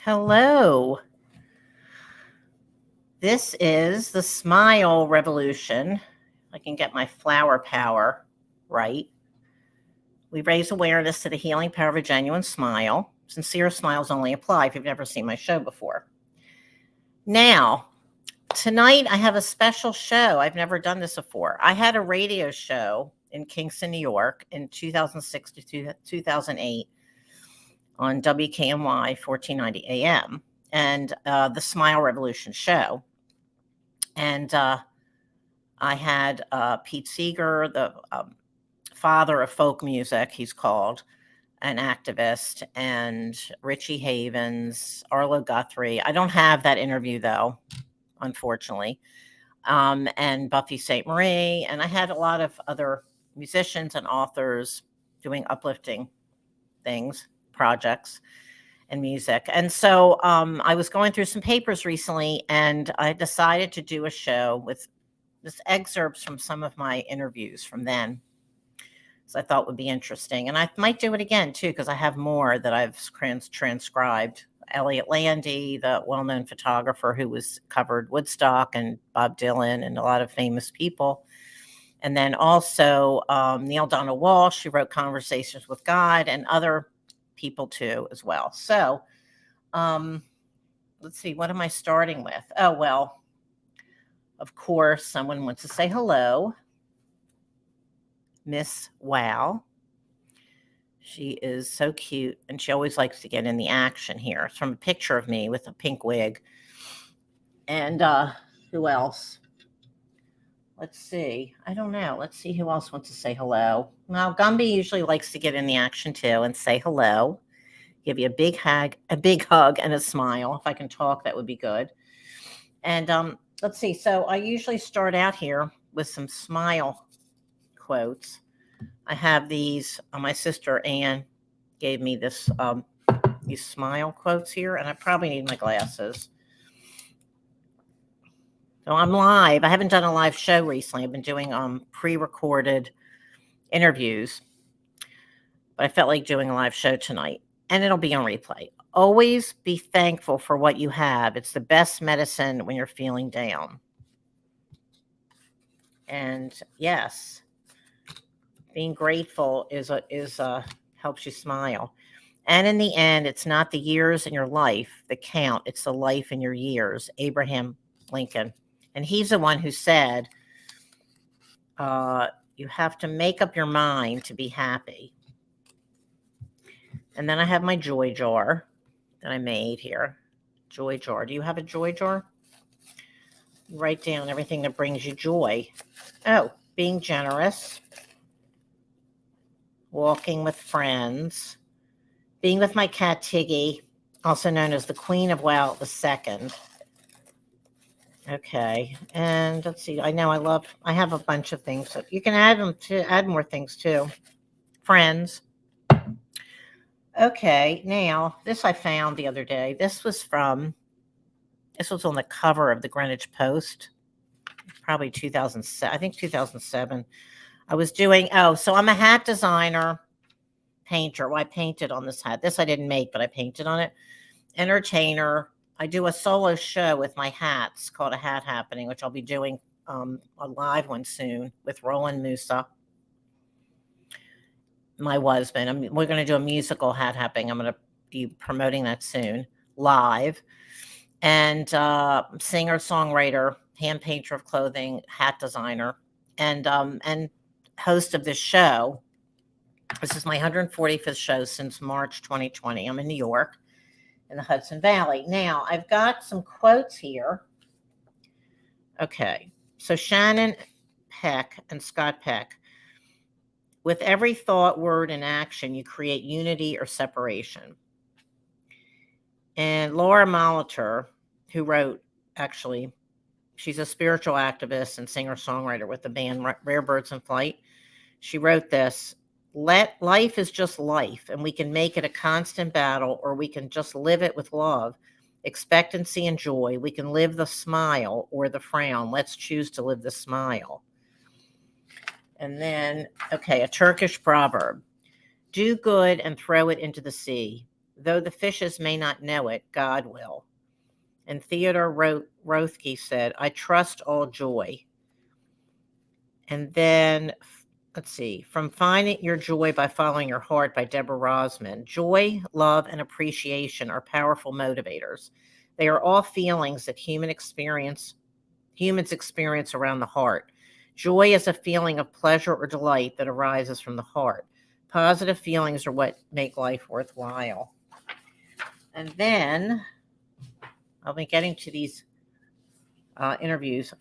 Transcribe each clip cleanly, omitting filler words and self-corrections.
Hello. This is the Smile Revolution. I can get my flower power right. We raise awareness to the healing power of a genuine smile. Sincere smiles only apply if you've never seen my show before. Now, tonight I have a special show. I've never done this before. I had a radio show in Kingston, New York in 2006 to 2008 on WKNY 1490 AM and the Smile Revolution show. And I had Pete Seeger, the father of folk music, he's called, an activist, and Richie Havens, Arlo Guthrie. I don't have that interview, though, unfortunately. And Buffy St. Marie. And I had a lot of other musicians and authors doing uplifting things, projects, and music. And so I was going through some papers recently, and I decided to do a show with just excerpts from some of my interviews from then. So I thought would be interesting. And I might do it again, too, because I have more that I've transcribed. Elliot Landy, the well-known photographer who was covered Woodstock, and Bob Dylan, and a lot of famous people. And then also Neil Donald Walsh, who wrote Conversations with God, and other people too as well. So let's see, what am I starting with? Oh, well, of course, someone wants to say hello. Miss Wow. She is so cute, and she always likes to get in the action here. It's from a picture of me with a pink wig. And who else? Let's see. I don't know. Let's see who else wants to say hello. Well, Gumby usually likes to get in the action too and say hello. Give you a big hug, and a smile. If I can talk, that would be good. And let's see. So I usually start out here with some smile quotes. I have these. My sister Anne gave me these smile quotes here, and I probably need my glasses. So I'm live. I haven't done a live show recently. I've been doing pre-recorded interviews, but I felt like doing a live show tonight, and it'll be on replay. Always be thankful for what you have. It's the best medicine when you're feeling down. And yes, being grateful is helps you smile. And in the end, it's not the years in your life that count. It's the life in your years. Abraham Lincoln. And he's the one who said, you have to make up your mind to be happy. And then I have my joy jar that I made here. Joy jar. Do you have a joy jar? Write down everything that brings you joy. Oh, being generous. Walking with friends. Being with my cat Tiggy, also known as the Queen of Wow II. Okay, and let's see. I have a bunch of things. So you can add more things too. Friends. Okay, now this I found the other day. This was on the cover of the Greenwich Post, probably 2007. I think 2007. I was doing. So I'm a hat designer, painter. Well, I painted on this hat. This I didn't make, but I painted on it. Entertainer. I do a solo show with my hats called A Hat Happening, which I'll be doing a live one soon with Roland Musa, my husband. We're going to do a musical hat happening. I'm going to be promoting that soon, live. And singer, songwriter, hand painter of clothing, hat designer, and host of this show. This is my 145th show since March 2020. I'm in New York, in the Hudson Valley. Now, I've got some quotes here. Okay, so Shannon Peck and Scott Peck. With every thought, word, and action, you create unity or separation. And Laura Molitor, who wrote, actually, she's a spiritual activist and singer-songwriter with the band Rare Birds in Flight. She wrote this: life is just life, and we can make it a constant battle, or we can just live it with love, expectancy, and joy. We can live the smile or the frown. Let's choose to live the smile. And then, okay, a Turkish proverb. Do good and throw it into the sea. Though the fishes may not know it, God will. And Theodore Rothke said, I trust all joy. And then, let's see, From Finding Your Joy by Following Your Heart by Deborah Rosman. Joy, love, and appreciation are powerful motivators. They are all feelings that humans experience around the heart. Joy is a feeling of pleasure or delight that arises from the heart. Positive feelings are what make life worthwhile. And then I'll be getting to these interviews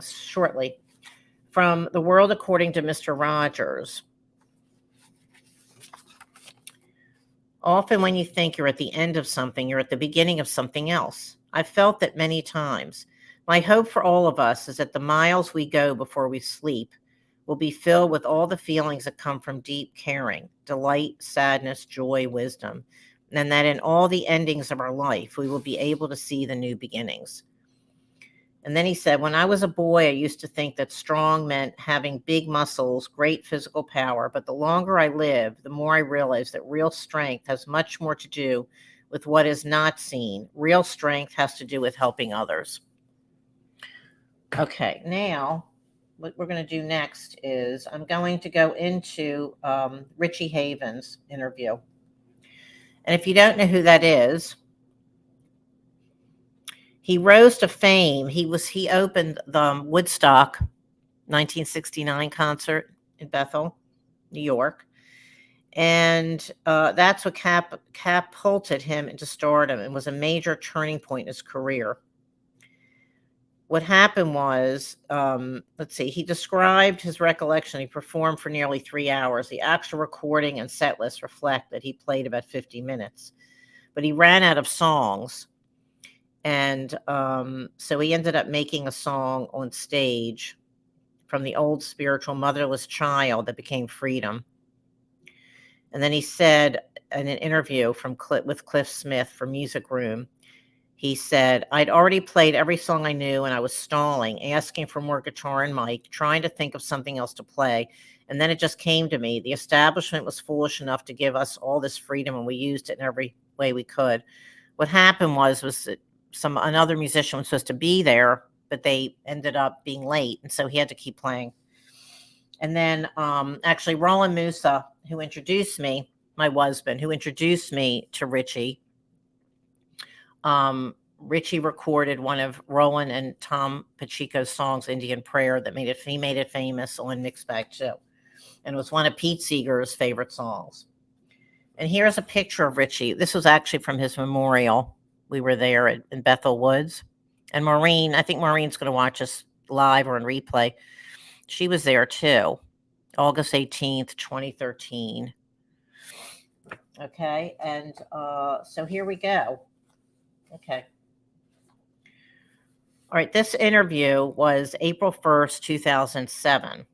shortly. From The World According to Mr. Rogers. Often when you think you're at the end of something, you're at the beginning of something else. I've felt that many times. My hope for all of us is that the miles we go before we sleep will be filled with all the feelings that come from deep caring, delight, sadness, joy, wisdom, and that in all the endings of our life, we will be able to see the new beginnings. And then he said, when I was a boy, I used to think that strong meant having big muscles, great physical power. But the longer I live, the more I realize that real strength has much more to do with what is not seen. Real strength has to do with helping others. Okay, now what we're going to do next is I'm going to go into Richie Havens' interview. And if you don't know who that is, he rose to fame. He opened the Woodstock 1969 concert in Bethel, New York. And that's what catapulted him into stardom and was a major turning point in his career. What happened was, he described his recollection. He performed for nearly 3 hours. The actual recording and set list reflect that he played about 50 minutes. But he ran out of songs. And so he ended up making a song on stage from the old spiritual Motherless Child that became Freedom. And then he said in an interview with Cliff Smith for Music Room, he said, I'd already played every song I knew and I was stalling, asking for more guitar and mic, trying to think of something else to play. And then it just came to me. The establishment was foolish enough to give us all this freedom and we used it in every way we could. What happened was that another musician was supposed to be there, but they ended up being late. And so he had to keep playing. And then actually Roland Musa, who introduced me, my husband, who introduced me to Richie, Richie recorded one of Roland and Tom Pacheco's songs, Indian Prayer, he made it famous on Mixed Bag 2. And it was one of Pete Seeger's favorite songs. And here's a picture of Richie. This was actually from his memorial. We were there in Bethel Woods. And Maureen, I think Maureen's going to watch us live or in replay. She was there too, August 18th, 2013. Okay, and so here we go. Okay. All right, this interview was April 1st, 2007.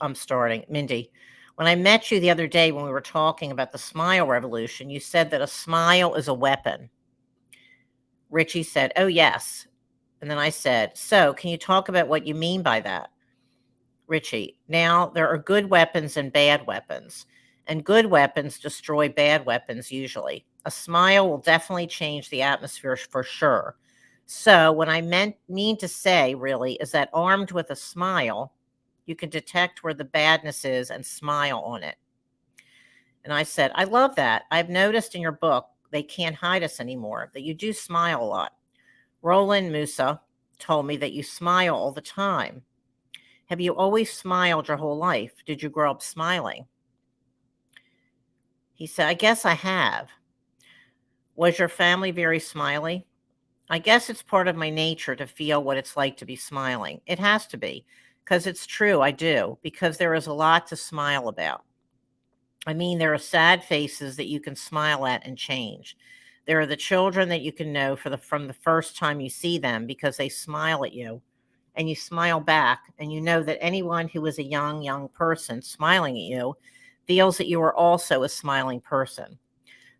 I'm starting. Mindy, when I met you the other day when we were talking about the smile revolution, you said that a smile is a weapon. Richie said, oh, yes. And then I said, so can you talk about what you mean by that? Richie, now there are good weapons and bad weapons, and good weapons destroy bad weapons usually. A smile will definitely change the atmosphere for sure. So what I mean to say really is that armed with a smile, you can detect where the badness is and smile on it. And I said, I love that. I've noticed in your book, They Can't Hide Us Anymore, that you do smile a lot. Roland Musa told me that you smile all the time. Have you always smiled your whole life? Did you grow up smiling? He said, I guess I have. Was your family very smiley? I guess it's part of my nature to feel what it's like to be smiling. It has to be, because it's true, I do, because there is a lot to smile about. I mean, there are sad faces that you can smile at and change. There are the children that you can know from the first time you see them because they smile at you and you smile back, and you know that anyone who is a young person smiling at you feels that you are also a smiling person.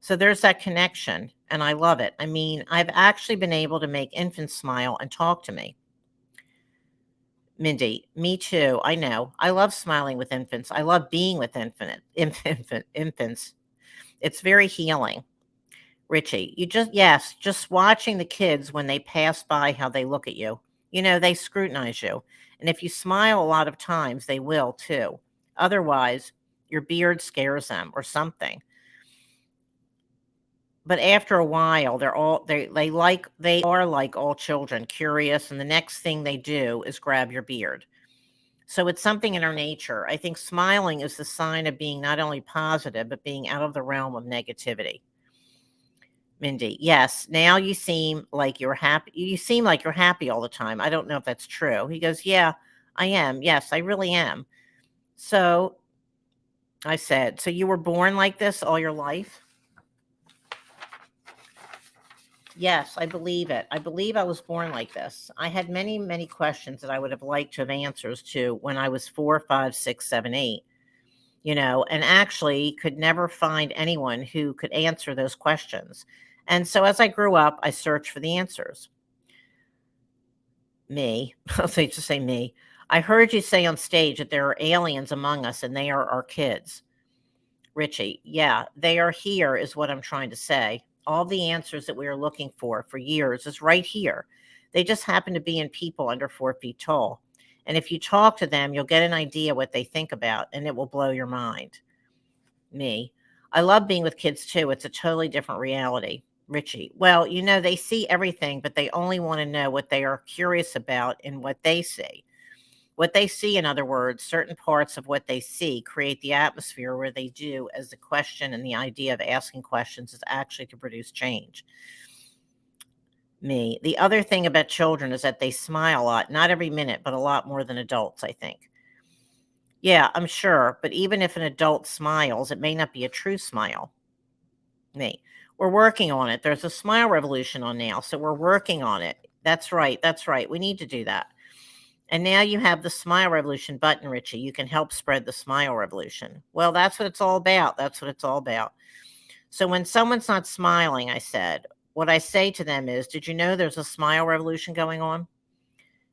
So there's that connection, and I love it. I mean, I've actually been able to make infants smile and talk to me. Mindy, me too. I know. I love smiling with infants. I love being with infants. It's very healing. Richie, just watching the kids when they pass by, how they look at you. They scrutinize you. And if you smile a lot of times, they will too. Otherwise, your beard scares them or something. But after a while, they are like all children, curious, and the next thing they do is grab your beard. So it's something in our nature. I think smiling is the sign of being not only positive, but being out of the realm of negativity. Mindy, yes. Now you seem like you're happy. You seem like you're happy all the time. I don't know if that's true. He goes, yeah, I am. Yes, I really am. So I said, so you were born like this all your life? Yes, I believe it. I believe I was born like this. I had many, many questions that I would have liked to have answers to when I was 4, 5, 6, 7, 8. And actually could never find anyone who could answer those questions. And so as I grew up, I searched for the answers. Me, I'll just say me. I heard you say on stage that there are aliens among us and they are our kids. Richie, yeah, they are here is what I'm trying to say. All the answers that we are looking for years is right here. They just happen to be in people under 4 feet tall. And if you talk to them, you'll get an idea what they think about, and it will blow your mind. Me, I love being with kids too. It's a totally different reality. Richie, well, they see everything, but they only want to know what they are curious about and what they see. What they see, in other words, certain parts of what they see create the atmosphere where they do, as the question and the idea of asking questions is actually to produce change. Me, the other thing about children is that they smile a lot, not every minute, but a lot more than adults, I think. Yeah, I'm sure, but even if an adult smiles, it may not be a true smile. Me, we're working on it. There's a smile revolution on now, so we're working on it. That's right. That's right. We need to do that. And now you have the Smile Revolution button, Richie. You can help spread the Smile Revolution. Well, that's what it's all about. That's what it's all about. So when someone's not smiling, I said, what I say to them is, did you know there's a Smile Revolution going on?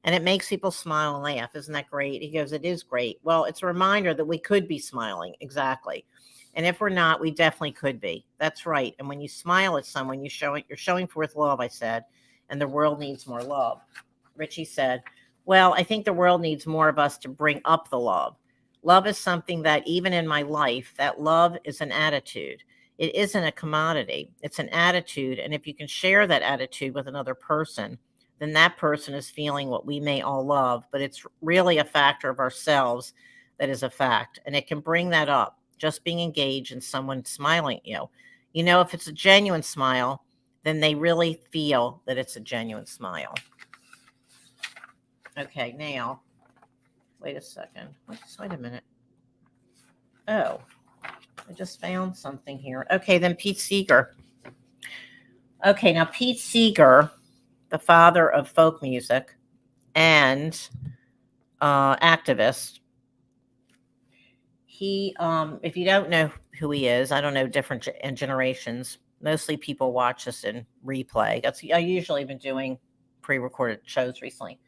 And it makes people smile and laugh. Isn't that great? He goes, it is great. Well, it's a reminder that we could be smiling. Exactly. And if we're not, we definitely could be. That's right. And when you smile at someone, you're showing forth love, I said, and the world needs more love. Richie said, well, I think the world needs more of us to bring up the love. Love is something that even in my life, that love is an attitude. It isn't a commodity. It's an attitude. And if you can share that attitude with another person, then that person is feeling what we may all love, but it's really a factor of ourselves that is a fact. And it can bring that up, just being engaged in someone smiling at you. If it's a genuine smile, then they really feel that it's a genuine smile. Okay, now, wait a second. Wait a minute. Oh, I just found something here. Okay, then Pete Seeger. Okay, now Pete Seeger, the father of folk music and activist, he, if you don't know who he is, I don't know different generations. Mostly people watch this in replay. I usually been doing pre-recorded shows recently.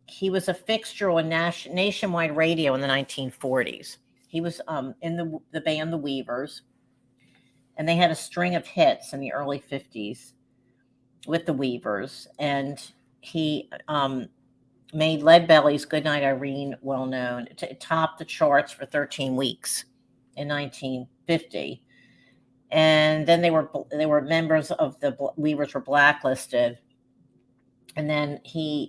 He was a fixture on nationwide radio in the 1940s. He was in the band The Weavers, and they had a string of hits in the early 50s with The Weavers, and he made Leadbelly's Goodnight Irene well known. It topped the charts for 13 weeks in 1950, and then they were members of the Weavers were blacklisted. And then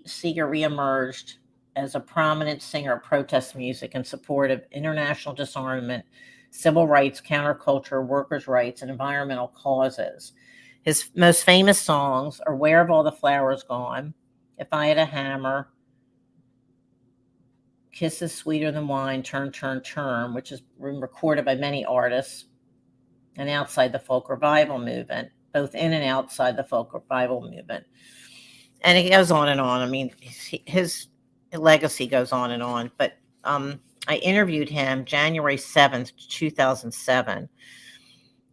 Seeger reemerged as a prominent singer of protest music in support of international disarmament, civil rights, counterculture, workers' rights, and environmental causes. His most famous songs are Where Have All the Flowers Gone, If I Had a Hammer, Kisses Sweeter Than Wine, Turn, Turn, Turn, which has been recorded by many artists, and Outside the Folk Revival Movement, both in and outside the folk revival movement. And it goes on and on. I mean, his legacy goes on and on. But I interviewed him January 7th, 2007.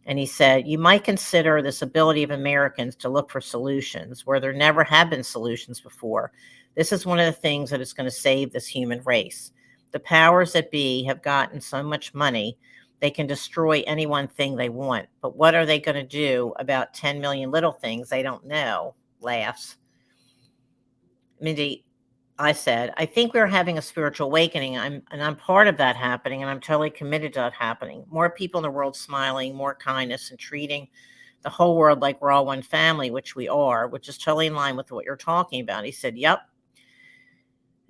And he said, you might consider this ability of Americans to look for solutions where there never have been solutions before. This is one of the things that is going to save this human race. The powers that be have gotten so much money They can destroy any one thing they want. But what are they going to do about 10 million little things they don't know? Laughs. Mindy, I said, I think we're having a spiritual awakening. I'm part of that happening, and I'm totally committed to that happening. More people in the world smiling, more kindness, and treating the whole world like we're all one family, which we are, which is totally in line with what you're talking about. He said, yep.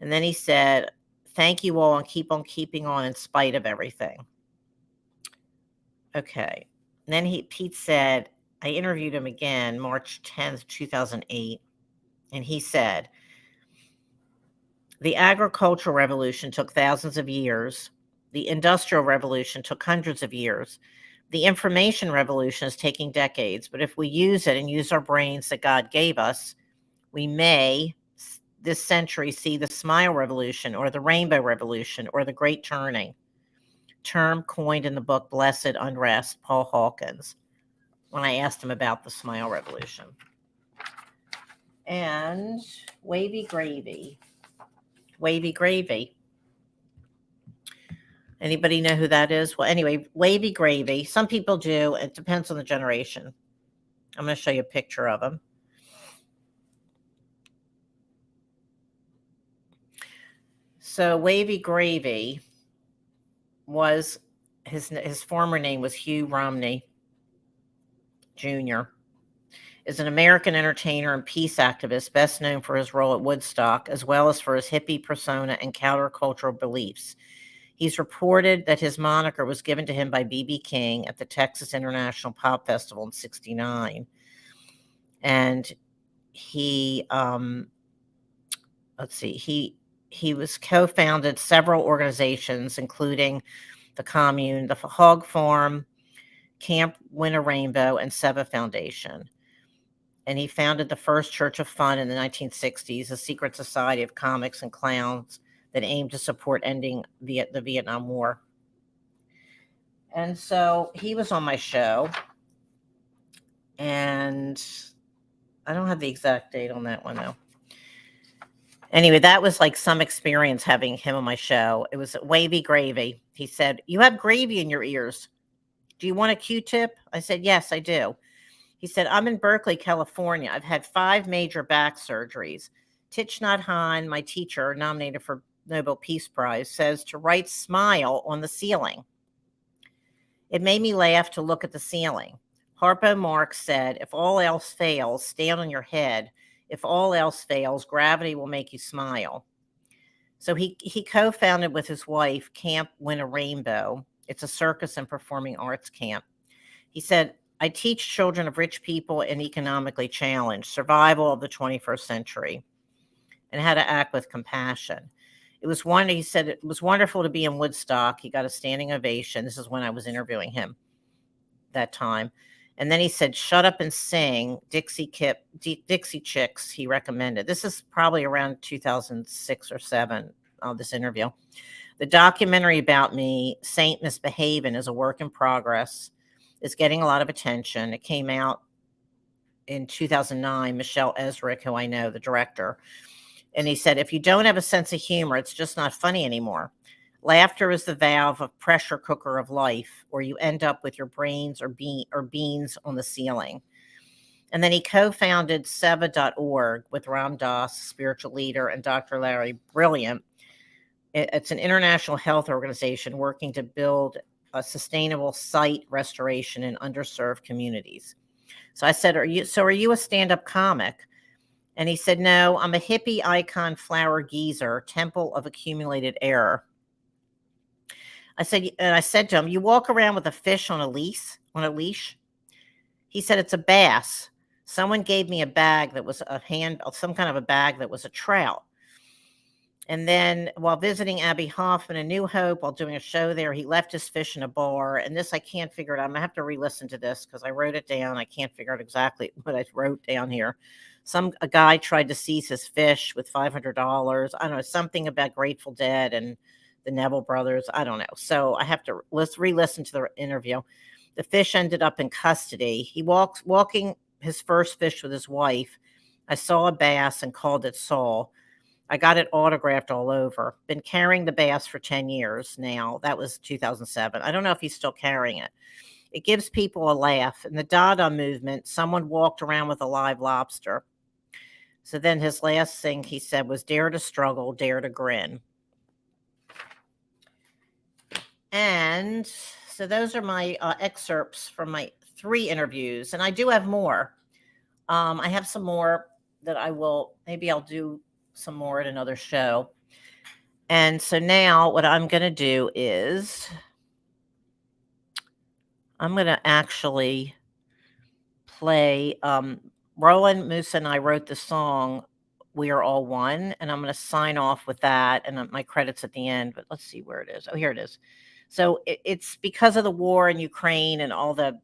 And then he said, thank you all and keep on keeping on in spite of everything. Okay. And then Pete said, I interviewed him again, March 10th, 2008. And he said, the agricultural revolution took thousands of years. The industrial revolution took hundreds of years. The information revolution is taking decades. But if we use it and use our brains that God gave us, we may this century see the smile revolution or the rainbow revolution or the great turning. Term coined in the book Blessed Unrest, Paul Hawkins, when I asked him about the smile revolution. And Wavy Gravy. Wavy Gravy. Anybody know who that is? Well, anyway, Wavy Gravy. Some people do. It depends on the generation. I'm going to show you a picture of him. So Wavy Gravy was, his former name was Hugh Romney Jr., is an American entertainer and peace activist best known for his role at Woodstock, as well as for his hippie persona and countercultural beliefs. He's reported that his moniker was given to him by B.B. King at the Texas International Pop Festival in '69. And he, he was co-founded several organizations, including the Commune, the Hog Farm, Camp Win a Rainbow, and Seva Foundation. And he founded the first Church of Fun in the 1960s, a secret society of comics and clowns that aimed to support ending the Vietnam War. And so he was on my show, and I don't have the exact date on that one, though. Anyway, that was like some experience having him on my show. It was Wavy Gravy. He said, you have gravy in your ears. Do you want a Q-tip? I said, yes, I do. He said, I'm in Berkeley, California. I've had 5 major back surgeries. Thich Nhat Hanh, my teacher, nominated for Nobel Peace Prize, says to write smile on the ceiling. It made me laugh to look at the ceiling. Harpo Marx said, if all else fails, stand on your head. If all else fails, gravity will make you smile. So he co-founded with his wife Camp Win a Rainbow. It's a circus and performing arts camp. He said, I teach children of rich people and economically challenged survival of the 21st century and how to act with compassion. He said it was wonderful to be in Woodstock. He got a standing ovation. This is when I was interviewing him that time. And then he said, shut up and sing Dixie Chicks, he recommended. This is probably around 2006 or 7, this interview. The documentary about me, Saint Misbehavin', is a work in progress. It's getting a lot of attention. It came out in 2009. Michelle Ezrick, who I know, the director. And he said, if you don't have a sense of humor, it's just not funny anymore. Laughter is the valve of pressure cooker of life, or you end up with your brains or beans on the ceiling. And then he co-founded Seva.org with Ram Dass, spiritual leader, and Dr. Larry Brilliant. It's an international health organization working to build a sustainable site restoration in underserved communities. So I said, are you a stand-up comic? And he said, no, I'm a hippie icon flower geezer, temple of accumulated error. I said to him, you walk around with a fish on a leash? He said, it's a bass. Someone gave me a bag that was some kind of a bag that was a trout. And then while visiting Abby Hoffman in New Hope, while doing a show there, he left his fish in a bar. And this, I can't figure it out. I'm going to have to re-listen to this because I wrote it down. I can't figure out exactly what I wrote down here. A guy tried to seize his fish with $500. I don't know, something about Grateful Dead and the Neville brothers. I don't know. So I have to re-listen to the interview. The fish ended up in custody. He walking his first fish with his wife. I saw a bass and called it Saul. I got it autographed all over. Been carrying the bass for 10 years now. That was 2007. I don't know if he's still carrying it. It gives people a laugh. In the Dada movement, someone walked around with a live lobster. So then his last thing he said was, dare to struggle, dare to grin. And so those are my excerpts from my 3 interviews. And I do have more. I have some more that maybe I'll do some more at another show. And so now what I'm going to do is I'm going to actually play Roland Moose and I wrote the song We Are All One, and I'm going to sign off with that and my credits at the end, but let's see where it is. Oh, here it is. So it's because of the war in Ukraine and all the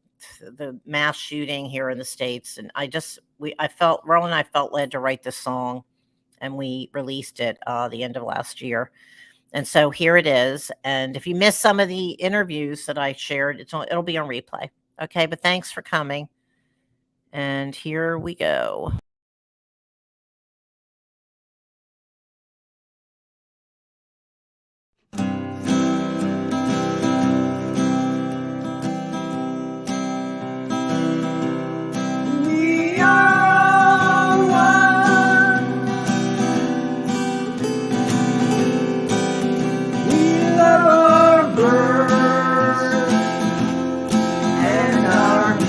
mass shooting here in the States, and Roland and I felt led to write this song, and we released it the end of last year. And so here it is. And if you missed some of the interviews that I shared, it'll be on replay. Okay, but thanks for coming. And here we go. We are one. We love our birds and our bees.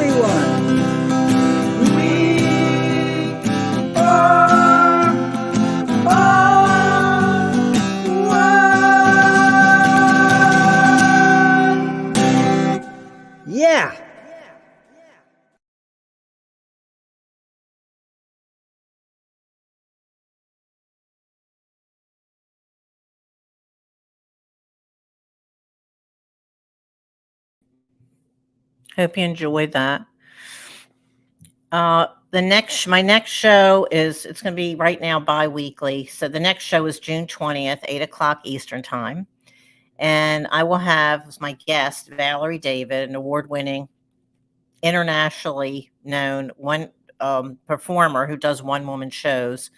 everyone. We are one. Yeah. Hope you enjoyed that. My next show it's going to be right now bi-weekly. So the next show is June 20th, 8 o'clock Eastern time. And I will have as my guest Valerie David, an award-winning, internationally known performer who does one-woman shows.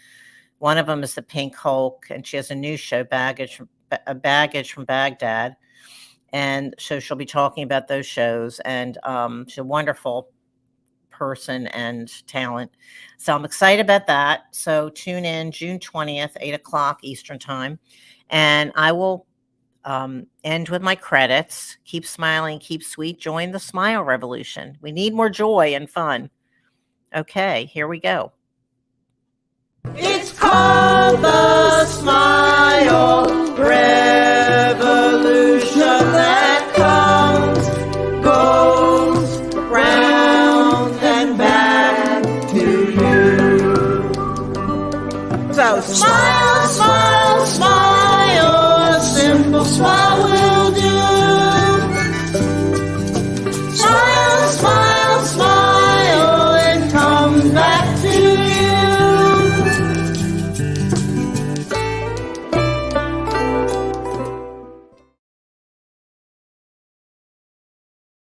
One of them is the Pink Hulk, and she has a new show, Baggage from Baghdad. And so she'll be talking about those shows, and she's a wonderful person and talent. So I'm excited about that. So tune in June 20th, 8 o'clock Eastern time. And I will end with my credits. Keep smiling, keep sweet. Join the smile revolution. We need more joy and fun. Okay, here we go. It's called the smile revolution that comes, goes round and back to you. So smile, smile, smile, a simple smile.